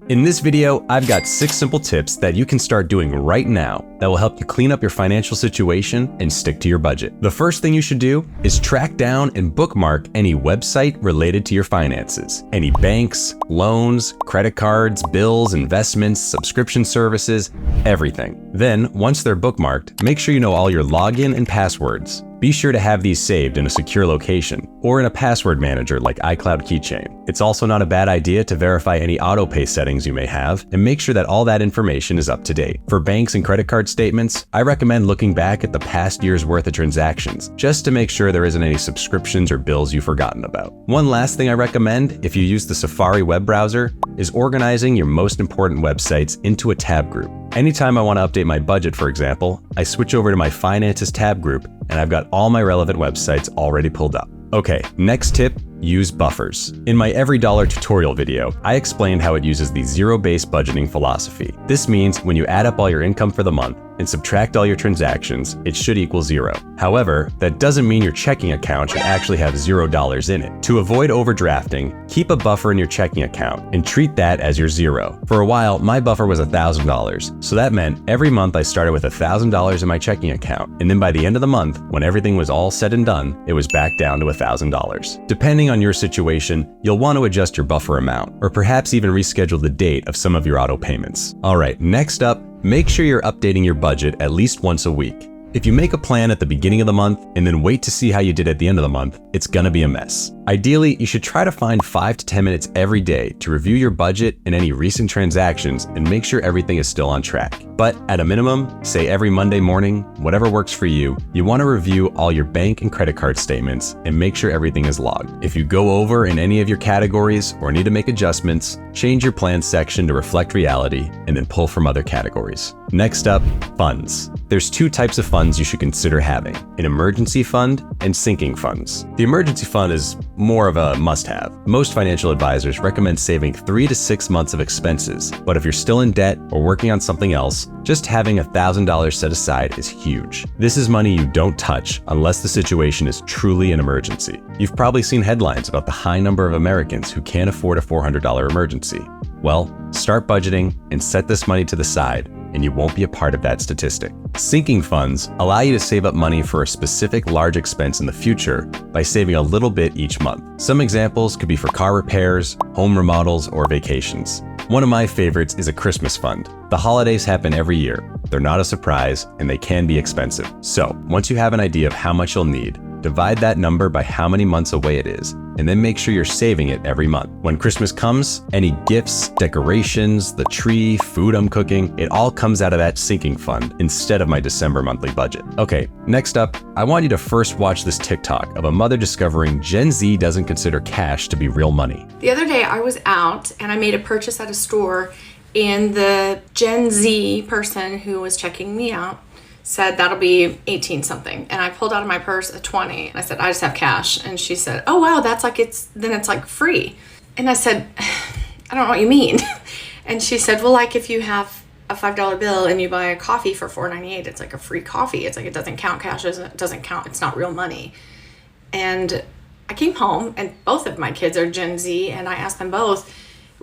In this video, I've got 6 simple tips that you can start doing right now that will help you clean up your financial situation and stick to your budget. The first thing you should do is track down and bookmark any website related to your finances. Any banks, loans, credit cards, bills, investments, subscription services, everything. Then, once they're bookmarked, make sure you know all your login and passwords. Be sure to have these saved in a secure location or in a password manager like iCloud Keychain. It's also not a bad idea to verify any autopay settings you may have and make sure that all that information is up to date. For banks and credit card statements, I recommend looking back at the past year's worth of transactions just to make sure there isn't any subscriptions or bills you've forgotten about. One last thing I recommend, if you use the Safari web browser, is organizing your most important websites into a tab group. Anytime I want to update my budget, for example, I switch over to my Finances tab group and I've got all my relevant websites already pulled up. Okay, next tip, use buffers. In my Every Dollar tutorial video, I explained how it uses the zero-based budgeting philosophy. This means when you add up all your income for the month and subtract all your transactions, it should equal 0. However, that doesn't mean your checking account should actually have $0 in it. To avoid overdrafting, keep a buffer in your checking account and treat that as your 0. For a while, my buffer was $1,000, so that meant every month I started with $1,000 in my checking account, and then by the end of the month, when everything was all said and done, it was back down to $1,000. Depending on your situation, you'll want to adjust your buffer amount, or perhaps even reschedule the date of some of your auto payments. Alright, next up, make sure you're updating your budget at least once a week. If you make a plan at the beginning of the month and then wait to see how you did at the end of the month, it's gonna be a mess. Ideally, you should try to find 5 to 10 minutes every day to review your budget and any recent transactions and make sure everything is still on track. But at a minimum, say every Monday morning, whatever works for you, you want to review all your bank and credit card statements and make sure everything is logged. If you go over in any of your categories or need to make adjustments, change your plan section to reflect reality and then pull from other categories. Next up, funds. There's 2 types of funds you should consider having: an emergency fund and sinking funds. The emergency fund is more of a must-have. Most financial advisors recommend saving 3 to 6 months of expenses, but if you're still in debt or working on something else, just having $1,000 set aside is huge. This is money you don't touch unless the situation is truly an emergency. You've probably seen headlines about the high number of Americans who can't afford a $400 emergency. Well, start budgeting and set this money to the side, and you won't be a part of that statistic. Sinking funds allow you to save up money for a specific large expense in the future by saving a little bit each month. Some examples could be for car repairs, home remodels, or vacations. One of my favorites is a Christmas fund. The holidays happen every year. They're not a surprise, and they can be expensive. So, once you have an idea of how much you'll need, divide that number by how many months away it is, and then make sure you're saving it every month. When Christmas comes, any gifts, decorations, the tree, food I'm cooking, it all comes out of that sinking fund instead of my December monthly budget. Okay, next up, I want you to first watch this TikTok of a mother discovering Gen Z doesn't consider cash to be real money. The other day I was out and I made a purchase at a store, and the Gen Z person who was checking me out said that'll be 18 something, and I pulled out of my purse a 20 and I said I just have cash, and she said, oh wow, that's like it's like free. And I said, I don't know what you mean. And she said, well, like if you have a $5 bill and you buy a coffee for $4.98, it's like a free coffee. It's like it doesn't count. Cash doesn't count. It's not real money. And I came home and both of my kids are Gen Z, and I asked them both,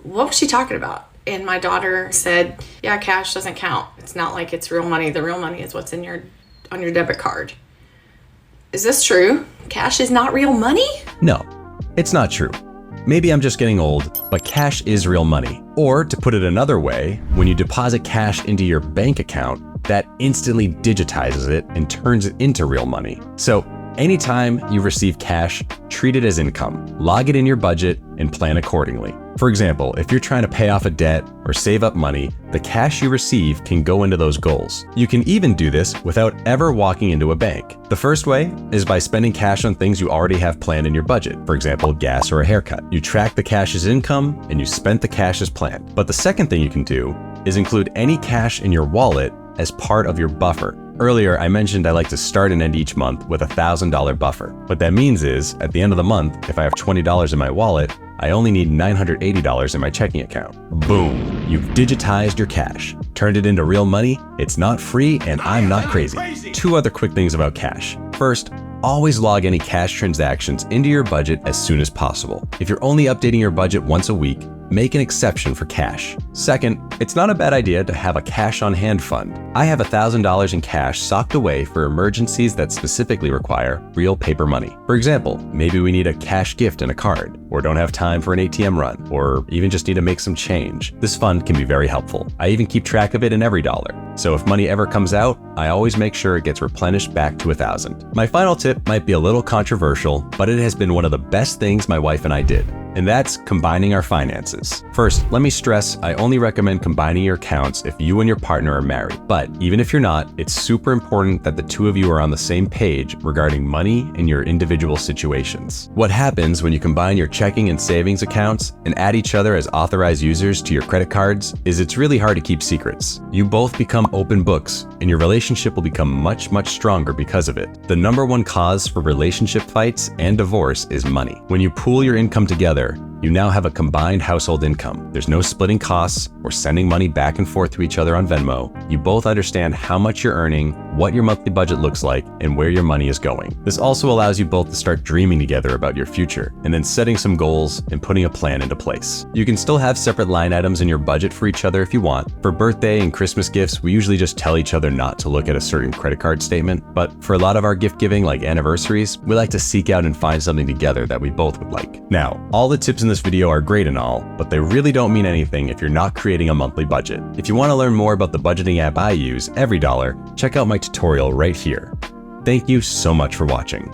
what was she talking about? And my daughter said, yeah, cash doesn't count. It's not like it's real money. The real money is what's on your debit card. Is this true? Cash is not real money? No, it's not true. Maybe I'm just getting old, but cash is real money. Or to put it another way, when you deposit cash into your bank account, that instantly digitizes it and turns it into real money. So anytime you receive cash, treat it as income, log it in your budget, and plan accordingly. For example, if you're trying to pay off a debt or save up money, the cash you receive can go into those goals. You can even do this without ever walking into a bank. The first way is by spending cash on things you already have planned in your budget, for example, gas or a haircut. You track the cash as income and you spent the cash as planned. But the second thing you can do is include any cash in your wallet as part of your buffer. Earlier, I mentioned I like to start and end each month with a $1,000 buffer. What that means is, at the end of the month, if I have $20 in my wallet, I only need $980 in my checking account. Boom! You've digitized your cash, turned it into real money. It's not free, and I'm not crazy. 2 other quick things about cash. First, always log any cash transactions into your budget as soon as possible. If you're only updating your budget once a week, make an exception for cash. Second, it's not a bad idea to have a cash on hand fund. I have $1,000 in cash socked away for emergencies that specifically require real paper money. For example, maybe we need a cash gift and a card, or don't have time for an ATM run, or even just need to make some change. This fund can be very helpful. I even keep track of it in every dollar. So if money ever comes out, I always make sure it gets replenished back to 1,000. My final tip might be a little controversial, but it has been one of the best things my wife and I did, and that's combining our finances. First, let me stress, I only recommend combining your accounts if you and your partner are married. But even if you're not, it's super important that the two of you are on the same page regarding money and your individual situations. What happens when you combine your checking and savings accounts and add each other as authorized users to your credit cards is it's really hard to keep secrets. You both become open books, and your relationship will become much stronger because of it. The number one cause for relationship fights and divorce is money. When you pool your income together, you now have a combined household income. There's no splitting costs or sending money back and forth to each other on Venmo. You both understand how much you're earning, what your monthly budget looks like, and where your money is going. This also allows you both to start dreaming together about your future, and then setting some goals and putting a plan into place. You can still have separate line items in your budget for each other if you want. For birthday and Christmas gifts, we usually just tell each other not to look at a certain credit card statement, but for a lot of our gift giving, like anniversaries, we like to seek out and find something together that we both would like. Now, all the tips in this video are great and all, but they really don't mean anything if you're not creating a monthly budget. If you want to learn more about the budgeting app I use, EveryDollar, check out my tutorial right here. Thank you so much for watching.